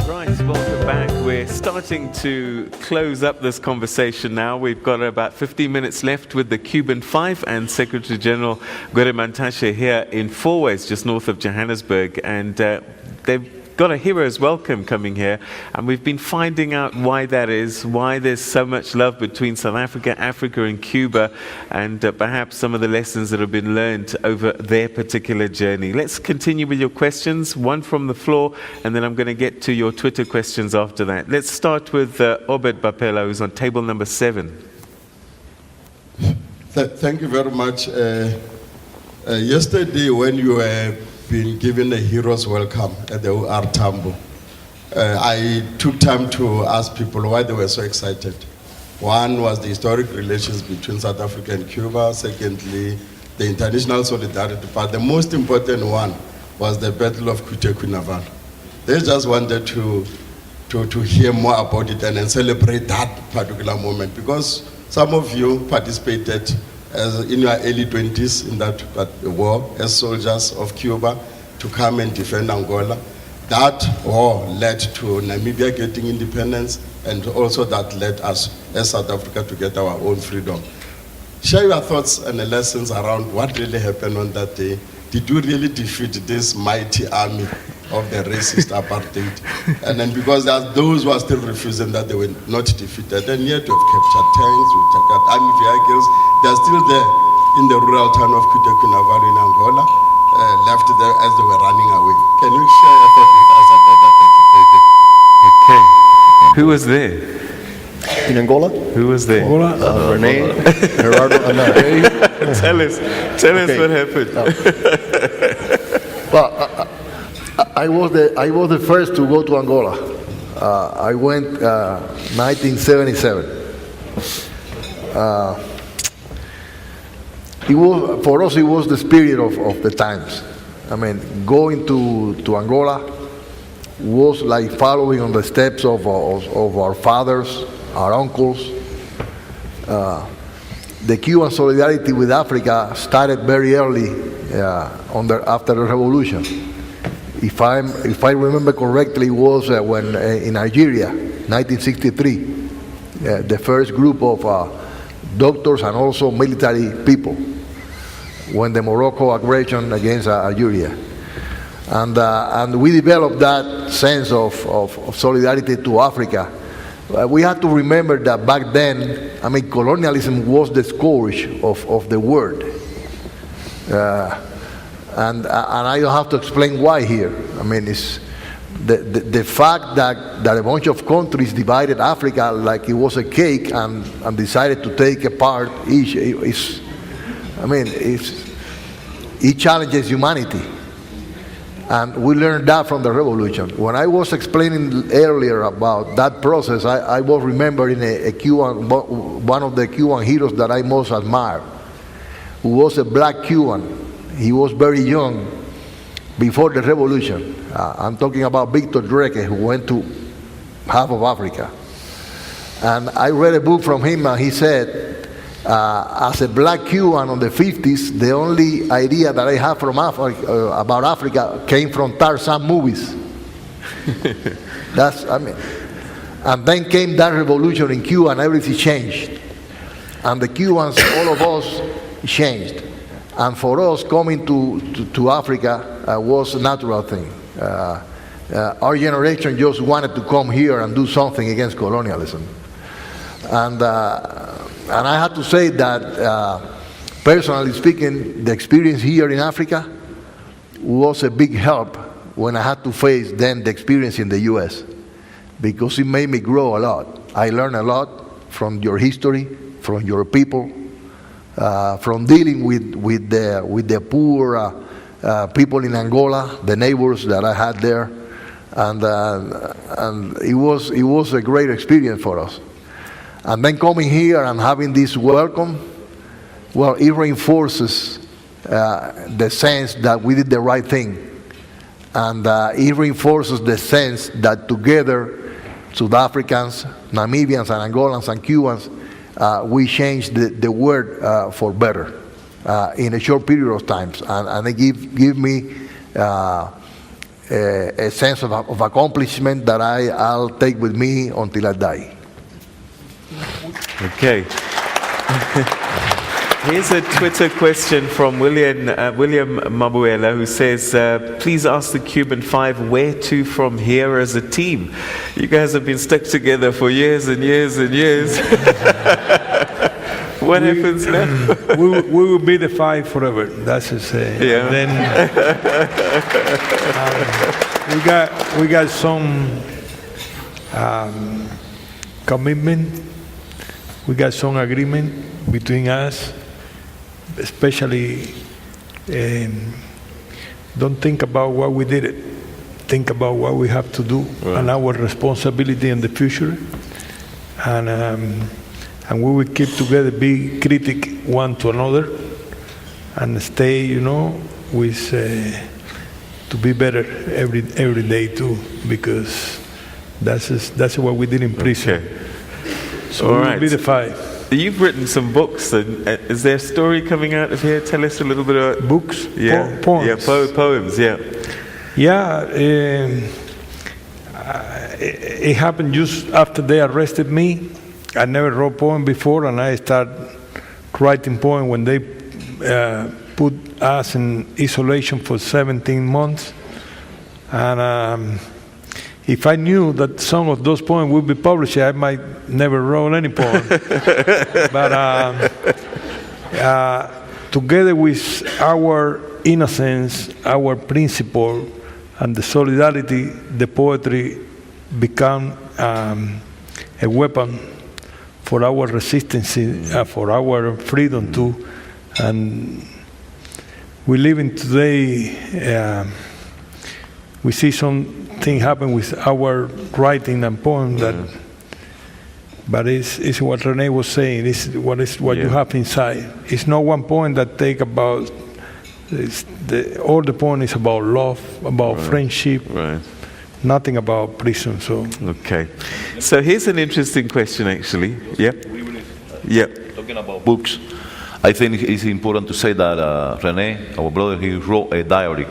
Right, welcome back. We're starting to close up this conversation now. We've got about 15 minutes left with the Cuban Five and Secretary General Gwede Mantashe here in Fourways, just north of Johannesburg. And they've got a hero's welcome coming here, and we've been finding out why that is, why there's so much love between South Africa, Africa and Cuba, and perhaps some of the lessons that have been learned over their particular journey. Let's continue with your questions, one from the floor, and then I'm going to get to your Twitter questions after that. Let's start with Obed Bapela, who's on table number 7. Thank you very much. Yesterday, when you were being given a hero's welcome at the OR Tambo, I took time to ask people why they were so excited. One was the historic relations between South Africa and Cuba. Secondly, the international solidarity. But the most important one was the Battle of Cuba. They just wanted to hear more about it and then celebrate that particular moment, because some of you participated in your early 20s in that war as soldiers of Cuba to come and defend Angola. That war led to Namibia getting independence, and also that led us as South Africa to get our own freedom. Share your thoughts and the lessons around what really happened on that day. Did you really defeat this mighty army of the racist apartheid? And then because there's those who are still refusing that they were not defeated, and yet we've captured tanks, we've captured army vehicles. They're still there in the rural town of Cuba in Angola, left there as they were running away. Can you share your thoughts with us about that? Okay. Who was there? In Angola? Who was there? Renee, Gerardo, Tell us what happened. Well, I was the first to go to Angola. I went 1977. For us, it was the spirit of the times. I mean, going to Angola was like following on the steps of our fathers, our uncles. The Cuban solidarity with Africa started very early after the revolution. If I remember correctly, it was when in Nigeria, 1963, the first group of doctors and also military people, when the Morocco aggression against Algeria. And we developed that sense of solidarity to Africa. We have to remember that back then, I mean, colonialism was the scourge of the world. And I don't have to explain why here. I mean, it's the fact that a bunch of countries divided Africa like it was a cake and decided to take a part each. It challenges humanity. And we learned that from the revolution. When I was explaining earlier about that process, I was remembering one of the Cuban heroes that I most admire, who was a black Cuban. He was very young before the revolution. I'm talking about Victor Dreke, who went to half of Africa. And I read a book from him, and he said, as a black Cuban on the 50s, the only idea that I have from about Africa came from Tarzan movies. And then came that revolution in Cuba, and everything changed. And the Cubans, all of us, changed. And for us, coming to Africa was a natural thing. Our generation just wanted to come here and do something against colonialism. And I have to say that, personally speaking, the experience here in Africa was a big help when I had to face then the experience in the U.S., because it made me grow a lot. I learned a lot from your history, from your people, from dealing with the poor people in Angola, the neighbors that I had there, and it was a great experience for us. And then coming here and having this welcome, well, it reinforces the sense that we did the right thing. And it reinforces the sense that together, South Africans, Namibians, and Angolans, and Cubans, we changed the world for better in a short period of time. And it give me a sense of accomplishment that I'll take with me until I die. Okay. Here's a Twitter question from William Mabuela, who says, please ask the Cuban Five where to from here as a team. You guys have been stuck together for years and years and years. What happens now? we will be the Five forever. That's to say. Yeah. And then we got some commitment. We got some agreement between us. Especially, don't think about what we did. Think about what we have to do and our responsibility in the future. And we will keep together, be critic one to another, and stay, with to be better every day too, because that's what we did in prison. Okay. So All we right. will be the Five. You've written some books. Is there a story coming out of here? Tell us a little bit about Books, Yeah, poems. yeah, poems. Yeah. Yeah, it happened just after they arrested me. I never wrote poem before, and I started writing poem when they put us in isolation for 17 months. And if I knew that some of those poems would be published, I might never wrote any poem. But together with our innocence, our principle, and the solidarity, the poetry become a weapon for our resistance, for our freedom too. And we live in today, we see something happen with our writing and poem that, but it's what Rene was saying, it's what you have inside. It's not one poem that take about, all the poem is about love, about friendship, nothing about prison. So Okay. So here's an interesting question, actually. Yeah. Yeah. Talking about books, I think it's important to say that Rene, our brother, he wrote a diary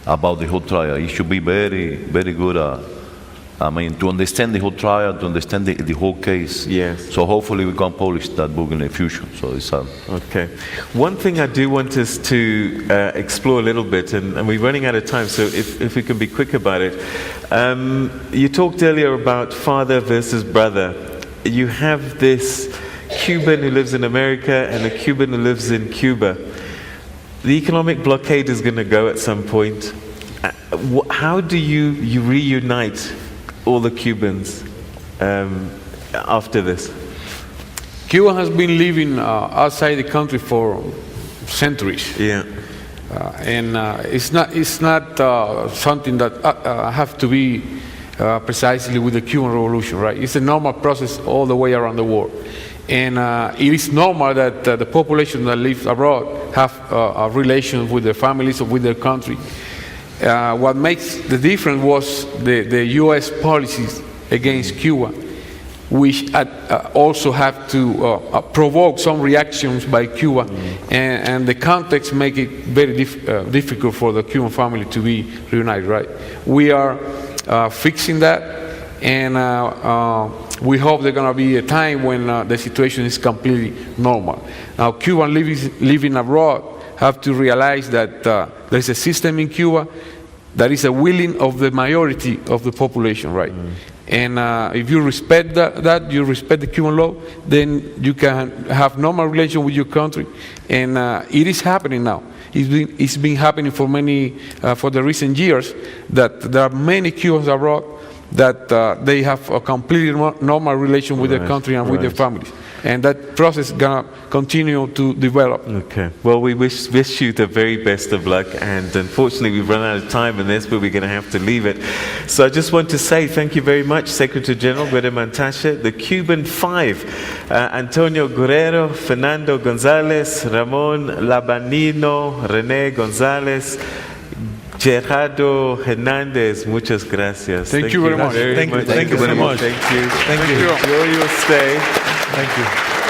about the whole trial. It should be very, very good. To understand the whole trial, to understand the whole case. Yes. So hopefully we can publish that book in the future. So it's Okay. One thing I do want us to explore a little bit, and we're running out of time, so if we can be quick about it. You talked earlier about father versus brother. You have this Cuban who lives in America and a Cuban who lives in Cuba. The economic blockade is going to go at some point. How do you reunite all the Cubans after this? Cuba has been living outside the country for centuries. Yeah. And it's not something that have to be precisely with the Cuban Revolution, right? It's a normal process all the way around the world. And it is normal that the population that lives abroad have a relation with their families or with their country. What makes the difference was the U.S. policies against Cuba, which also have to provoke some reactions by Cuba, and the context make it very difficult for the Cuban family to be reunited, right? We are fixing that, and we hope there's going to be a time when the situation is completely normal. Now, Cuban living abroad have to realize that there's a system in Cuba that is a willing of the majority of the population, right? And if you respect that, you respect the Cuban law, then you can have normal relation with your country. And it is happening now. It's been happening for the recent years, that there are many Cubans abroad that they have a completely normal relation with their country and with their families. And that process is going to continue to develop. Okay. Well, we wish you the very best of luck. And unfortunately, we've run out of time in this, but we're going to have to leave it. So I just want to say thank you very much, Secretary General Gwede Mantashe, the Cuban Five, Antonio Guerrero, Fernando Gonzalez, Ramon Labanino, Rene Gonzalez, Gerardo Hernandez, muchas gracias. Thank you very much. Thank you very much. Thank you. Thank you. Enjoy your stay. Thank you.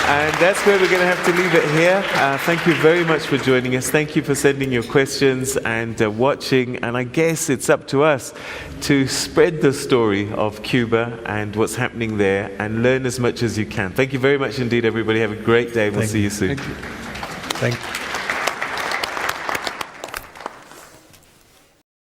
And that's where we're going to have to leave it here. Thank you very much for joining us. Thank you for sending your questions and watching. And I guess it's up to us to spread the story of Cuba and what's happening there and learn as much as you can. Thank you very much indeed, everybody. Have a great day. We'll see you soon. Thank you.